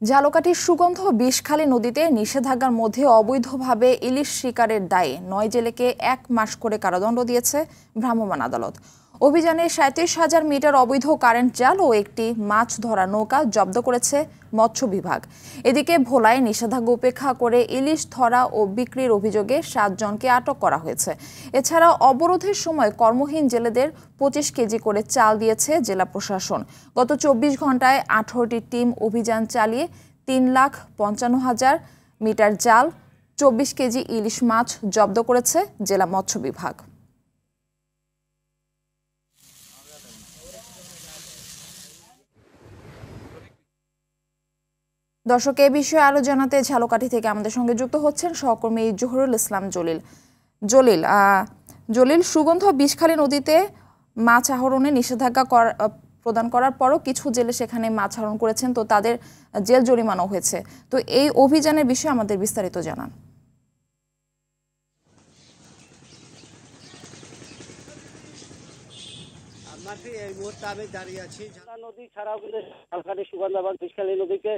ঝালকাঠির সুগন্ধ বিষখালী নদীতে নিষেধাজ্ঞার মধ্যে অবৈধভাবে ইলিশ শিকারের দায়ে ৯ জেলেকে ১ মাস করে কারাদণ্ড দিয়েছে ভ্রাম্যমাণ আদালত। অভিযানে ৩৭,০০০ মিটার অবৈধ কারেন্ট জাল ও একটি মাছ ধরা নৌকা জব্দ করেছে মৎস্য বিভাগ। এদিকে ভোলায় নিষেধাজ্ঞা উপেক্ষা করে ইলিশ ধরা ও বিক্রির অভিযোগে ৭ জনকে আটক করা হয়েছে। এছাড়া অবরোধের সময় কর্মহীন জেলেদের ২৫ কেজি করে চাল দিয়েছে জেলা প্রশাসন। গত ২৪ ঘন্টায় ১৮টি টিম অভিযান চালিয়ে ৩,৫৫,০০০ মিটার জাল, ২৪ কেজি ইলিশ মাছ জব্দ করেছে জেলা মৎস্য বিভাগ। দর্শক, এ বিষয়ে আরো জানাতে ঝালকাঠি থেকে আমাদের সঙ্গে যুক্ত হচ্ছেন সহকর্মী জহুরুল ইসলাম জলিল। সুগন্ধ বিষখালী নদীতে মাছ আহরণে নিষেধাজ্ঞা প্রদান করার পরও কিছু জেলে সেখানে মাছ আহরণ করেছেন, তো তাদের জেল জরিমানাও হয়েছে। তো এই অভিযানের বিষয়ে আমাদের বিস্তারিত জানান। এই মুহূর্তে আমি দাঁড়িয়ে আছি নদী ছাড়াও কিন্তু ঝালকাঠি সুগন্ধ এবং বিষখালী নদীকে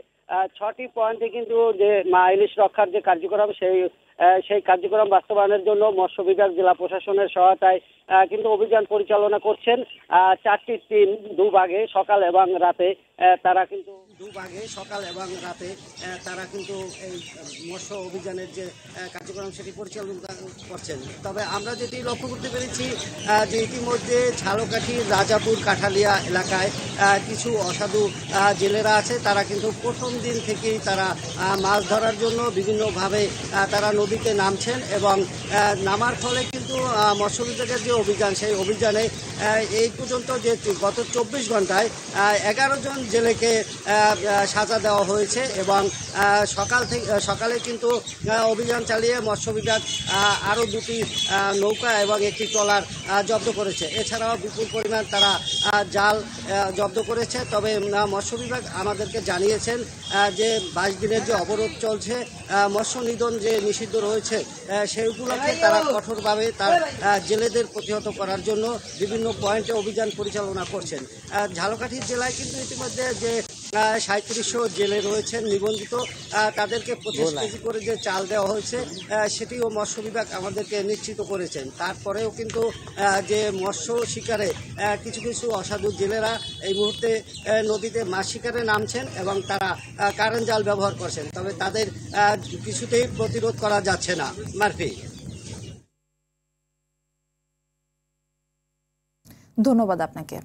৬টি পয়েন্টে কিন্তু যে ইলিশ রক্ষার যে কার্যক্রম সেই কার্যক্রম বাস্তবায়নের জন্য মৎস্য বিভাগ জেলা প্রশাসনের সহায়তায় কিন্তু অভিযান পরিচালনা করছেন ৪টি টিম দুভাগে সকাল এবং রাতে। তারা কিন্তু এই মৎস্য অভিযানের যে কার্যক্রম সেটি পরিচালনা করছেন। তবে আমরা যেটি লক্ষ্য করতে পেরেছি যে ইতিমধ্যে ঝালকাঠি রাজাপুর কাঠালিয়া এলাকায় কিছু অসাধু জেলেরা আছে। তারা কিন্তু প্রথম দিন থেকেই তারা মাছ ধরার জন্য বিভিন্নভাবে তারা নদীতে নামছেন এবং নামার ফলে কিন্তু মৎস্য বিভাগের যে অভিযান সেই অভিযানে এই পর্যন্ত যে গত ২৪ ঘন্টায় ১১ জন জেলেকে সাজা দেওয়া হয়েছে এবং সকালে কিন্তু অভিযান চালিয়ে মৎস্য বিভাগ আরও ২টি নৌকা এবং একটি ট্রলার জব্দ করেছে। এছাড়াও বিপুল পরিমাণ তারা জাল জব্দ করেছে। তবে মৎস্য বিভাগ আমাদেরকে জানিয়েছেন যে ২২ দিনের যে অবরোধ চলছে, মৎস্য নিধন যে নিষিদ্ধ রয়েছে সেইগুলোকে তারা কঠোরভাবে তার জেলেদের প্রতিহত করার জন্য বিভিন্ন পয়েন্টে অভিযান পরিচালনা করছেন। ঝালকাঠি জেলায় কিন্তু ইতিমধ্যে যে ৩৭০০ জেলে রয়েছেন নিবন্ধিত, তাদেরকে ২৫ কেজি করে যে চাল দেওয়া হয়েছে সেটিও মৎস্য বিভাগ আমাদেরকে নিশ্চিত করেছেন। তারপরেও কিন্তু যে মৎস্য শিকারে কিছু কিছু অসাধু জেলেরা এই মুহূর্তে নদীতে মাছ শিকারে নামছেন এবং তারা কারেন্ট জাল ব্যবহার করছেন। তবে তাদের কিছুতেই প্রতিরোধ করা যাচ্ছে না। মারফি, ধন্যবাদ আপনাকে।